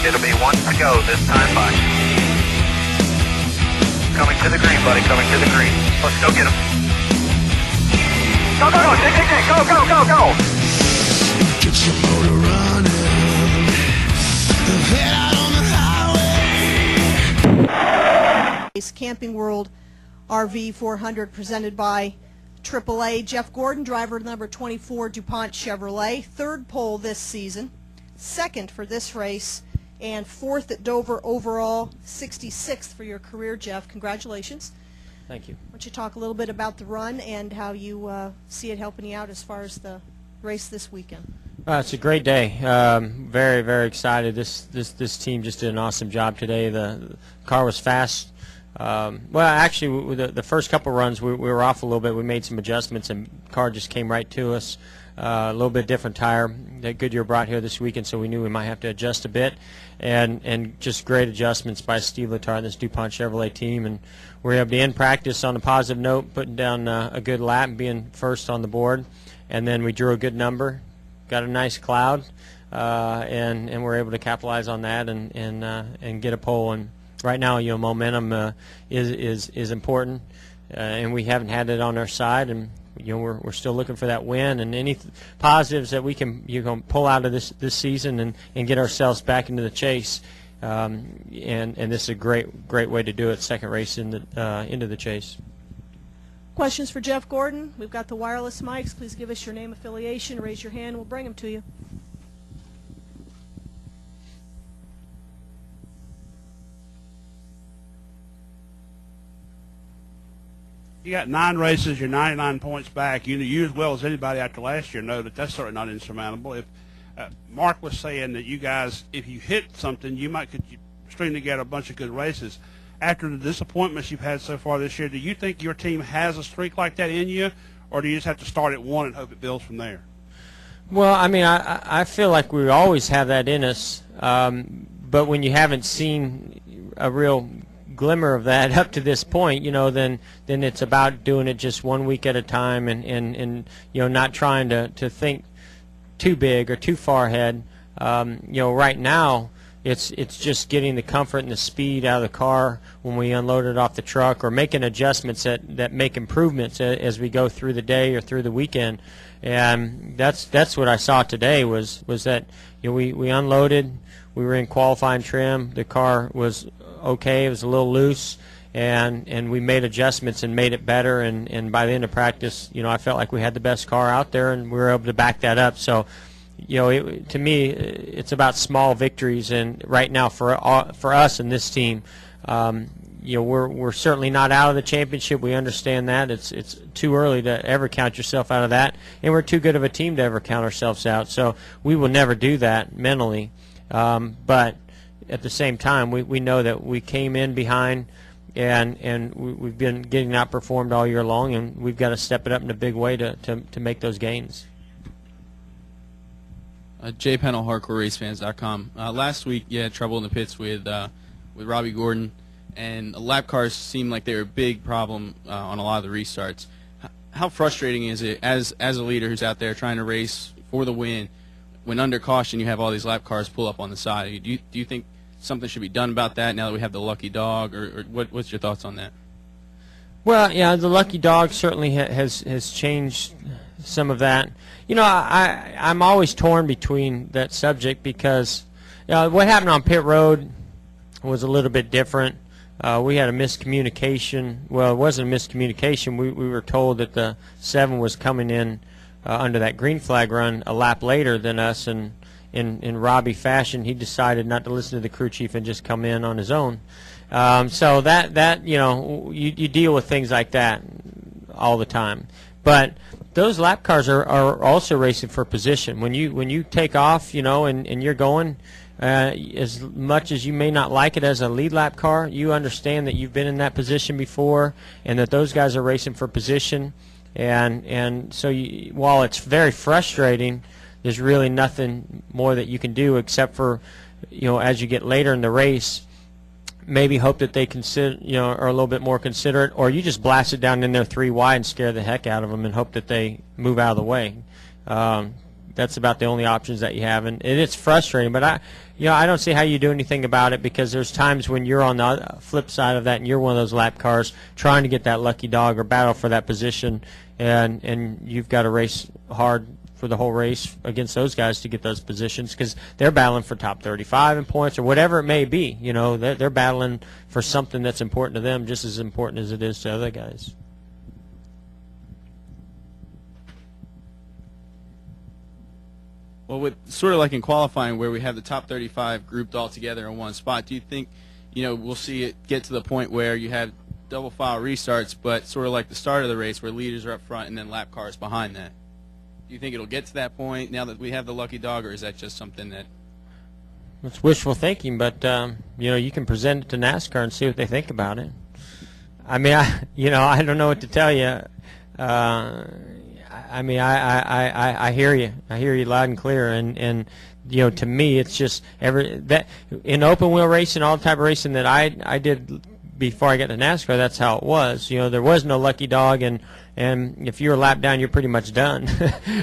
It'll be one to go this time by. Coming to the green, buddy, coming to the green. Let's go get him. Go, go, go, Dick, Dick, Dick, go, go, go, go. Get your motor running. Head out on the highway. Camping World RV 400 presented by AAA. Jeff Gordon, driver number 24, DuPont Chevrolet. Third pole this season, second for this race, and fourth at Dover overall, 66th for your career, Jeff. Congratulations. Thank you. Why don't you talk a little bit about the run and how you see it helping you out as far as the race this weekend? It's a great day. Very, very excited. This team just did an awesome job today. The car was fast. Well, actually, the first couple runs we were off a little bit. We made some adjustments, and the car just came right to us. A little bit different tire that Goodyear brought here this weekend, so we knew we might have to adjust a bit. And just great adjustments by Steve Letarte and this DuPont Chevrolet team. And we were able to end practice on a positive note, putting down a good lap and being first on the board. And then we drew a good number, got a nice cloud, and we're able to capitalize on that and get a pole. And right now, momentum is important, and we haven't had it on our side, and we're still looking for that win and any positives that we can pull out of this season and get ourselves back into the chase. And this is a great way to do it. Second race into the chase. Questions for Jeff Gordon? We've got the wireless mics. Please give us your name, affiliation, raise your hand. We'll bring them to you. You got 9 races, you're 99 points back. You as well as anybody after last year know that that's certainly not insurmountable. If Mark was saying that you guys, if you hit something, you might could string together a bunch of good races. After the disappointments you've had so far this year, do you think your team has a streak like that in you, or do you just have to start at 1 and hope it builds from there? Well, I mean, I feel like we always have that in us, but when you haven't seen a real glimmer of that up to this point, then it's about doing it just 1 week at a time and not trying to think too big or too far ahead. Right now it's just getting the comfort and the speed out of the car when we unload it off the truck, or making adjustments that make improvements as we go through the day or through the weekend. And that's what I saw today was that we unloaded, we were in qualifying trim, the car was okay, it was a little loose, and we made adjustments and made it better, and by the end of practice, I felt like we had the best car out there, and we were able to back that up. So to me, it's about small victories, and right now for us and this team, we're certainly not out of the championship. We understand that it's too early to ever count yourself out of that, and we're too good of a team to ever count ourselves out. So we will never do that mentally, but at the same time, we know that we came in behind, and we've been getting outperformed all year long, and we've got to step it up in a big way to make those gains. Jay Pennell, HardcoreRaceFans.com. Last week, you had trouble in the pits with Robbie Gordon, and lap cars seemed like they were a big problem on a lot of the restarts. How frustrating is it as a leader who's out there trying to race for the win, when under caution you have all these lap cars pull up on the side? Do you think something should be done about that now that we have the lucky dog, or what's your thoughts on that? Well, yeah, the lucky dog certainly has changed some of that. I'm always torn between that subject because what happened on pit road was a little bit different. We had a miscommunication. Well, it wasn't a miscommunication. We were told that the 7 was coming in under that green flag run a lap later than us, and in Robbie fashion, he decided not to listen to the crew chief and just come in on his own. So that you deal with things like that all the time. But those lap cars are also racing for position. When you take off, and you're going, as much as you may not like it as a lead lap car, you understand that you've been in that position before, and that those guys are racing for position. And so while it's very frustrating, there's really nothing more that you can do except for, as you get later in the race, maybe hope that they are a little bit more considerate, or you just blast it down in there 3 wide and scare the heck out of them and hope that they move out of the way. that's about the only options that you have, and it's frustrating. But I don't see how you do anything about it, because there's times when you're on the flip side of that, and you're one of those lap cars trying to get that lucky dog or battle for that position, and you've got to race hard for the whole race against those guys to get those positions, because they're battling for top 35 in points or whatever it may be. They're battling for something that's important to them, just as important as it is to other guys. Well, with sort of like in qualifying where we have the top 35 grouped all together in one spot, do you think, we'll see it get to the point where you have double file restarts, but sort of like the start of the race where leaders are up front and then lap cars behind that? Do you think it'll get to that point now that we have the lucky dog, or is that just something that... It's wishful thinking, but you can present it to NASCAR and see what they think about it. I mean, I don't know what to tell you. I mean, I hear you. I hear you loud and clear, and to me, it's just that in open wheel racing, all the type of racing that I did before I got to NASCAR, that's how it was. There was no lucky dog, and if you were lapped down, you're pretty much done.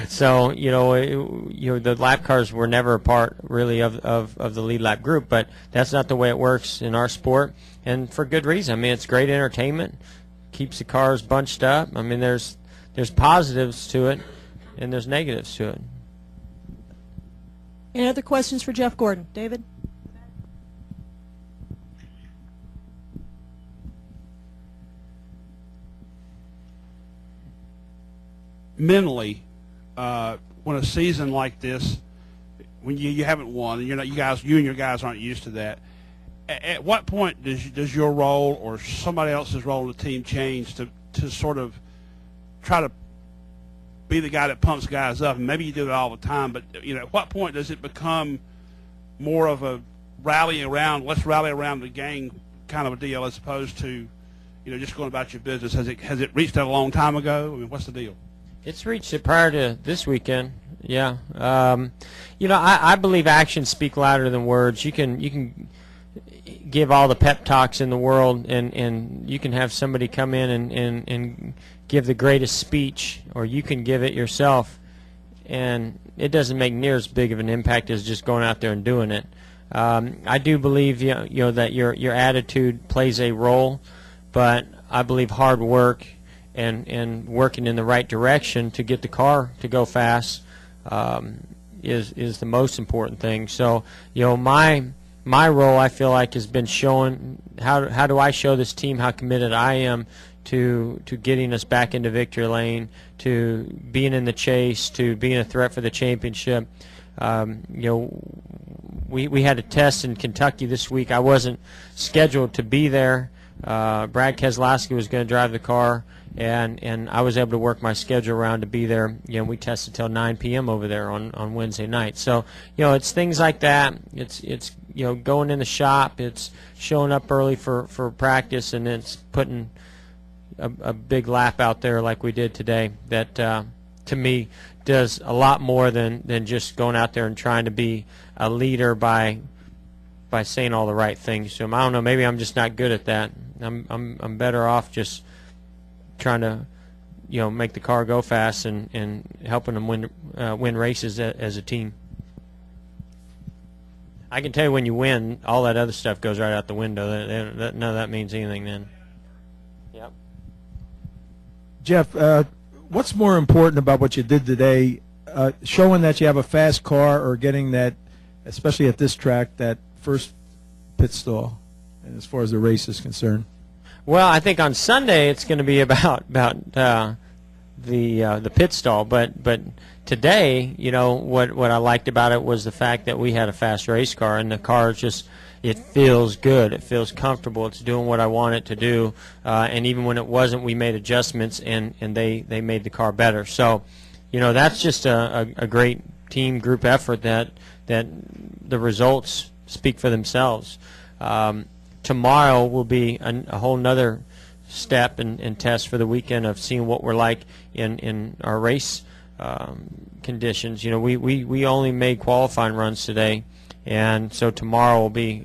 So the lap cars were never a part really of the lead lap group, but that's not the way it works in our sport, and for good reason. I mean, it's great entertainment, keeps the cars bunched up. I mean, there's positives to it, and there's negatives to it. Any other questions for Jeff Gordon? David? Mentally, when a season like this, when you haven't won, and you and your guys aren't used to that, at what point does your role or somebody else's role in the team change to sort of try to be the guy that pumps guys up? And maybe you do it all the time, but at what point does it become more of a let's rally around the gang kind of a deal, as opposed to just going about your business? Has it reached that a long time ago? I mean, what's the deal? It's reached it prior to this weekend. Yeah. I believe actions speak louder than words. You can give all the pep talks in the world, and you can have somebody come in and give the greatest speech, or you can give it yourself, and it doesn't make near as big of an impact as just going out there and doing it. I do believe that your attitude plays a role, but I believe hard work and working in the right direction to get the car to go fast is the most important thing. So my role, I feel like, has been showing how do I show this team how committed I am to getting us back into victory lane, to being in the chase, to being a threat for the championship. We had a test in Kentucky this week. I wasn't scheduled to be there. Brad Keselowski was going to drive the car, and I was able to work my schedule around to be there. We tested till 9 p.m. over there on Wednesday night. So it's things like that. It's going in the shop. It's showing up early for practice, and it's putting a big lap out there like we did today. That to me does a lot more than just going out there and trying to be a leader by saying all the right things to him. I don't know. Maybe I'm just not good at that. I'm better off just trying to make the car go fast and helping them win races as a team. I can tell you, when you win, all that other stuff goes right out the window. None of that means anything then. Yep. Jeff, what's more important about what you did today, showing that you have a fast car, or getting that, especially at this track, that first pit stall, and as far as the race is concerned? Well, I think on Sunday it's going to be about the pit stall, but today, what I liked about it was the fact that we had a fast race car, and the car it feels good, it feels comfortable, it's doing what I want it to do, and even when it wasn't, we made adjustments, and they made the car better. So, that's just a great team group effort that the results speak for themselves. Tomorrow will be a whole nother step and test for the weekend of seeing what we're like in our race conditions. We only made qualifying runs today, and so tomorrow will be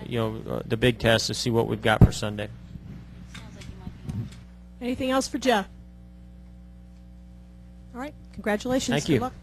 the big test to see what we've got for Sunday. Anything else for Jeff? All right. Congratulations. Thank you. Good luck.